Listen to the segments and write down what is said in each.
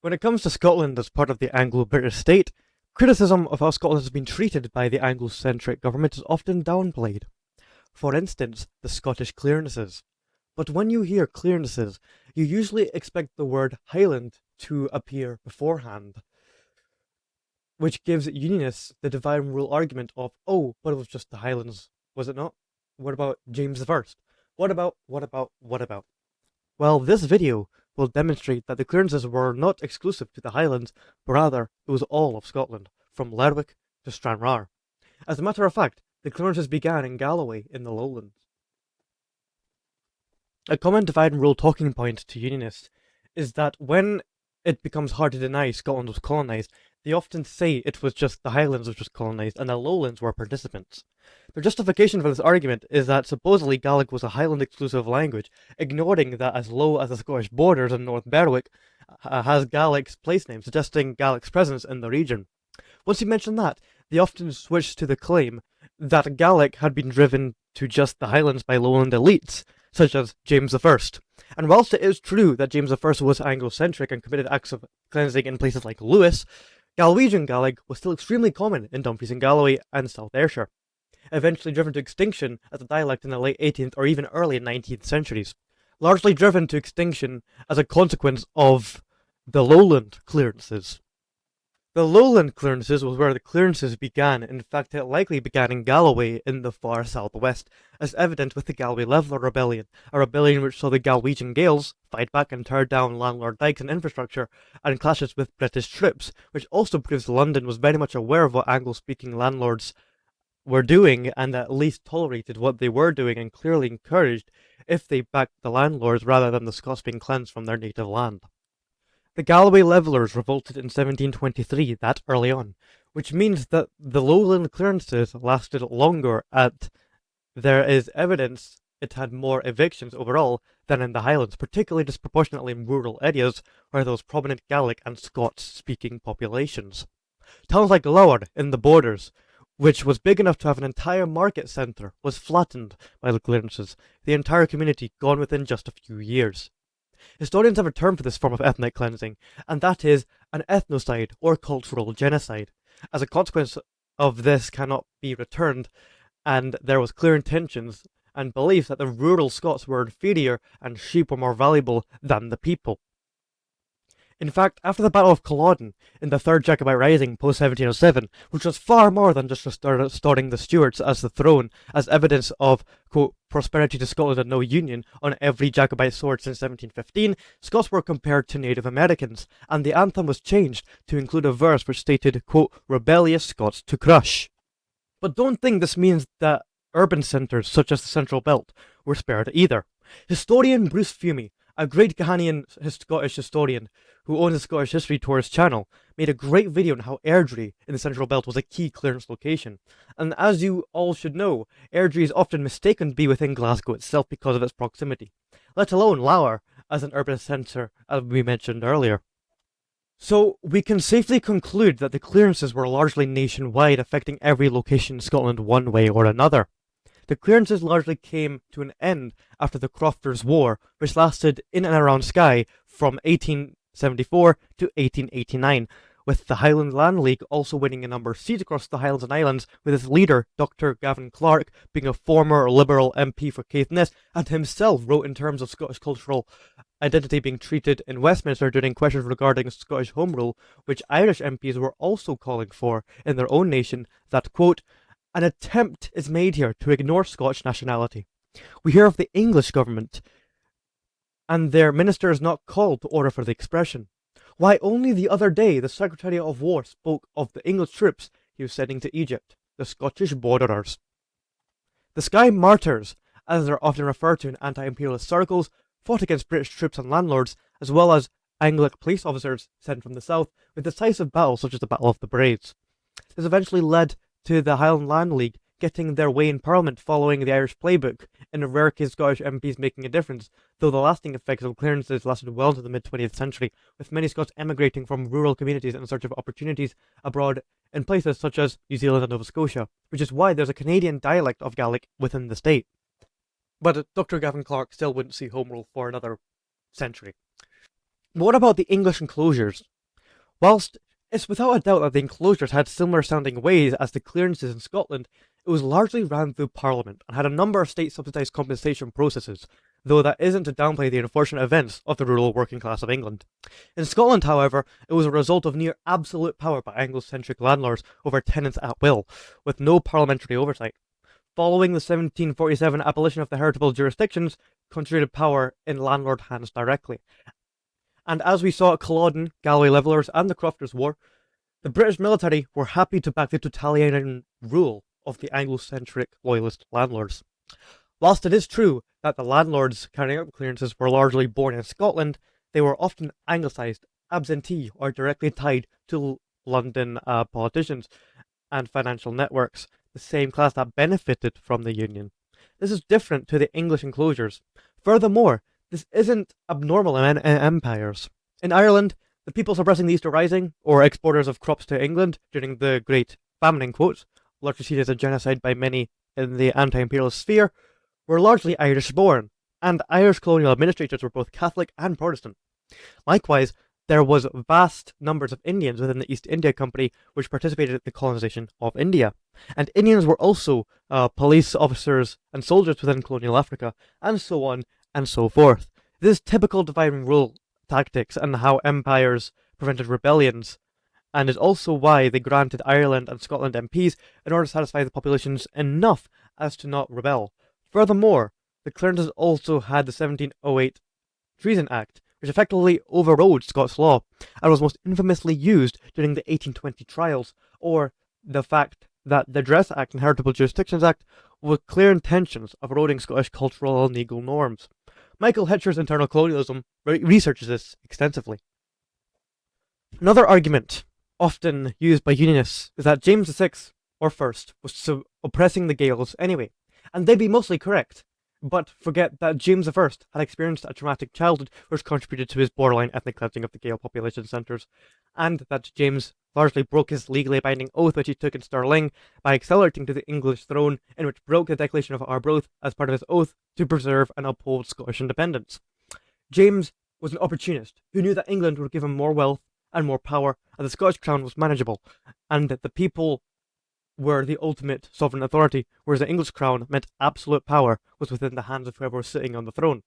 When it comes to Scotland as part of the Anglo-British state, criticism of how Scotland has been treated by the Anglo-centric government is often downplayed. For instance, the Scottish clearances. But when you hear clearances, you usually expect the word Highland to appear beforehand, which gives Unionists the divine rule argument of, oh, but it was just the Highlands, was it not? What about James I? What about? Well, this video will demonstrate that the clearances were not exclusive to the Highlands, but rather it was all of Scotland, from Lerwick to Stranraer. As a matter of fact, the clearances began in Galloway in the lowlands. A common divide and rule talking point to Unionists is that when it becomes hard to deny Scotland was colonised, they often say it was just the Highlands which was colonised and the lowlands were participants. Their justification for this argument is that supposedly Gaelic was a Highland exclusive language, ignoring that as low as the Scottish borders in North Berwick has Gaelic's place name, suggesting Gaelic's presence in the region. Once you mention that, they often switch to the claim that Gaelic had been driven to just the Highlands by lowland elites, such as James I. And whilst it is true that James I was Anglo-centric and committed acts of cleansing in places like Lewis, Galwegian Gaelic was still extremely common in Dumfries and Galloway and South Ayrshire, eventually driven to extinction as a dialect in the late 18th or even early 19th centuries, largely driven to extinction as a consequence of the lowland clearances. The lowland clearances was where the clearances began. In fact, it likely began in Galloway in the far southwest, as evident with the Galloway Leveller Rebellion, a rebellion which saw the Galwegian Gaels fight back and tear down landlord dykes and infrastructure, and clashes with British troops, which also proves London was very much aware of what Anglo-speaking landlords were doing, and at least tolerated what they were doing, and clearly encouraged if they backed the landlords rather than the Scots being cleansed from their native land. The Galloway Levellers revolted in 1723, that early on, which means that the lowland clearances lasted longer, and there is evidence it had more evictions overall than in the Highlands, particularly disproportionately in rural areas where there was prominent Gaelic and Scots-speaking populations. Towns like Lower in the borders, which was big enough to have an entire market centre, was flattened by the clearances, the entire community gone within just a few years. Historians have a term for this form of ethnic cleansing, and that is an ethnocide or cultural genocide. As a consequence of this cannot be returned, and there was clear intentions and belief that the rural Scots were inferior and sheep were more valuable than the people. In fact, after the Battle of Culloden in the Third Jacobite Rising post-1707, which was far more than just restoring the Stuarts as the throne, as evidence of, quote, prosperity to Scotland and no union on every Jacobite sword since 1715, Scots were compared to Native Americans, and the anthem was changed to include a verse which stated, quote, rebellious Scots to crush. But don't think this means that urban centres such as the Central Belt were spared either. Historian Bruce Fumey, a great Ghanaian Scottish historian who owns a Scottish History Tours channel, made a great video on how Airdrie in the Central Belt was a key clearance location. And as you all should know, Airdrie is often mistaken to be within Glasgow itself because of its proximity, let alone Lower as an urban centre, as we mentioned earlier. So we can safely conclude that the clearances were largely nationwide, affecting every location in Scotland one way or another. The clearances largely came to an end after the Crofters' War, which lasted in and around Skye from 1874 to 1889, with the Highland Land League also winning a number of seats across the Highlands and Islands, with its leader, Dr. Gavin Clark, being a former Liberal MP for Caithness, and himself wrote in terms of Scottish cultural identity being treated in Westminster during questions regarding Scottish Home Rule, which Irish MPs were also calling for in their own nation, that, quote, an attempt is made here to ignore Scottish nationality. We hear of the English government, and their minister is not called to order for the expression. Why, only the other day the Secretary of War spoke of the English troops he was sending to Egypt, the Scottish borderers. The Skye Martyrs, as they're often referred to in anti-imperialist circles, fought against British troops and landlords, as well as Anglican police officers sent from the south, with decisive battles such as the Battle of the Braids. This eventually led to the Highland Land League getting their way in Parliament following the Irish playbook, in a rare case Scottish MPs making a difference, though the lasting effects of clearances lasted well into the mid-20th century, with many Scots emigrating from rural communities in search of opportunities abroad in places such as New Zealand and Nova Scotia, which is why there's a Canadian dialect of Gaelic within the state. But Dr. Gavin Clark still wouldn't see Home Rule for another century. But what about the English enclosures? Whilst it's without a doubt that the enclosures had similar sounding ways as the clearances in Scotland, it was largely ran through Parliament and had a number of state subsidised compensation processes, though that isn't to downplay the unfortunate events of the rural working class of England. In Scotland, however, it was a result of near absolute power by Anglo-centric landlords over tenants at will, with no parliamentary oversight. Following the 1747 abolition of the heritable jurisdictions, concentrated power in landlord hands directly. And as we saw at Culloden, Galloway Levellers, and the Crofters War, the British military were happy to back the totalitarian rule of the Anglo-centric loyalist landlords. Whilst it is true that the landlords carrying out clearances were largely born in Scotland, they were often anglicised, absentee, or directly tied to London politicians and financial networks, the same class that benefited from the Union. This is different to the English enclosures. Furthermore, this isn't abnormal in empires. In Ireland, the people suppressing the Easter Rising, or exporters of crops to England during the Great Famine in quotes, largely seen as a genocide by many in the anti-imperialist sphere, were largely Irish-born, and Irish colonial administrators were both Catholic and Protestant. Likewise, there was vast numbers of Indians within the East India Company which participated in the colonization of India. And Indians were also police officers and soldiers within colonial Africa, and so on and so forth. This is typical divide and rule tactics and how empires prevented rebellions, and is also why they granted Ireland and Scotland MPs in order to satisfy the populations enough as to not rebel. Furthermore, the clearances also had the 1708 Treason Act, which effectively overrode Scots law, and was most infamously used during the 1820 trials, or the fact that the Dress Act and Heritable Jurisdictions Act were clear intentions of eroding Scottish cultural and legal norms. Michael Hetcher's Internal Colonialism researches this extensively. Another argument often used by Unionists is that James VI, or First, was oppressing the Gaels anyway, and they'd be mostly correct, but forget that James I had experienced a traumatic childhood which contributed to his borderline ethnic cleansing of the Gael population centres, and that James largely broke his legally binding oath which he took in Stirling by accelerating to the English throne, in which broke the Declaration of Arbroath as part of his oath to preserve and uphold Scottish independence. James was an opportunist who knew that England would give him more wealth and more power, and the Scottish crown was manageable, and that the people were the ultimate sovereign authority, whereas the English crown meant absolute power was within the hands of whoever was sitting on the throne.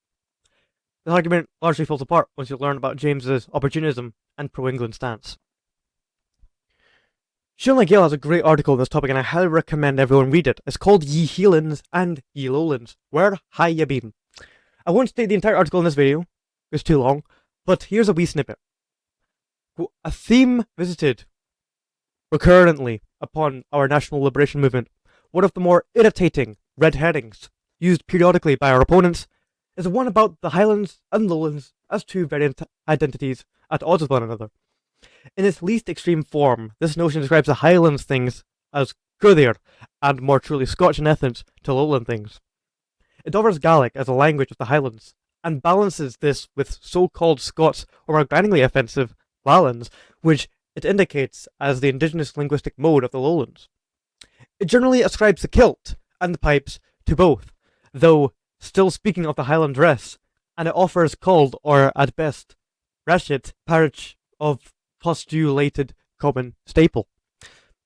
This argument largely falls apart once you learn about James's opportunism and pro-England stance. Shilna Gale has a great article on this topic, and I highly recommend everyone read it. It's called Ye HIGHLANDS and Ye Lowlands. Where ha ye been? I won't state the entire article in this video, it's too long, but here's a wee snippet. A theme visited recurrently upon our national liberation movement, one of the more irritating red herrings used periodically by our opponents, is the one about the Highlands and Lowlands as two variant identities at odds with one another. In its least extreme form, this notion describes the Highlands things as Cruthier and more truly Scotch in essence to Lowland things. It offers Gaelic as a language of the Highlands, and balances this with so-called Scots or more grindingly offensive Lowlands, which it indicates as the indigenous linguistic mode of the Lowlands. It generally ascribes the kilt and the pipes to both, though still speaking of the Highland dress, and it offers called, or at best, rashit, parich of postulated common staple.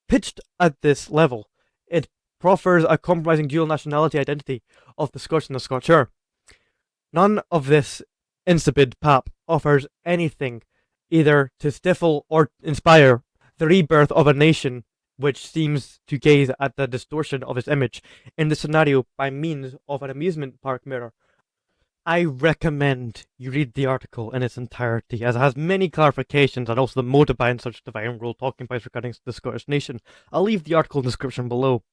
Pitched at this level, it proffers a compromising dual nationality identity of the Scotch and the Scotcher. None of this insipid pap offers anything either to stifle or inspire the rebirth of a nation which seems to gaze at the distortion of its image in the scenario by means of an amusement park mirror. I recommend you read the article in its entirety, as it has many clarifications and also the motive behind such divine rule talking points regarding the Scottish nation. I'll leave the article in the description below.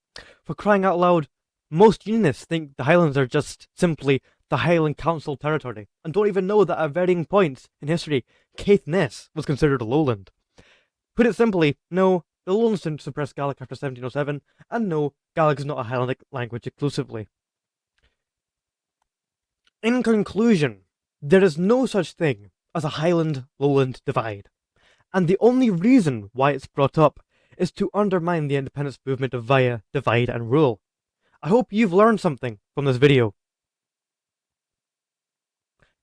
For crying out loud, most Unionists think the Highlands are just simply the Highland Council territory, and don't even know that at varying points in history, Caithness was considered a lowland. Put it simply, no, the Lowlands didn't suppress Gaelic after 1707, and no, Gaelic is not a Highland language exclusively. In conclusion, there is no such thing as a Highland-Lowland divide, and the only reason why it's brought up is to undermine the independence movement via divide and rule. I hope you've learned something from this video.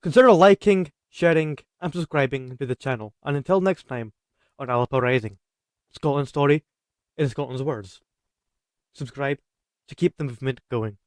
Consider liking, sharing, and subscribing to the channel, and until next time, on Alba Rising. Scotland's story in Scotland's words. Subscribe to keep the movement going.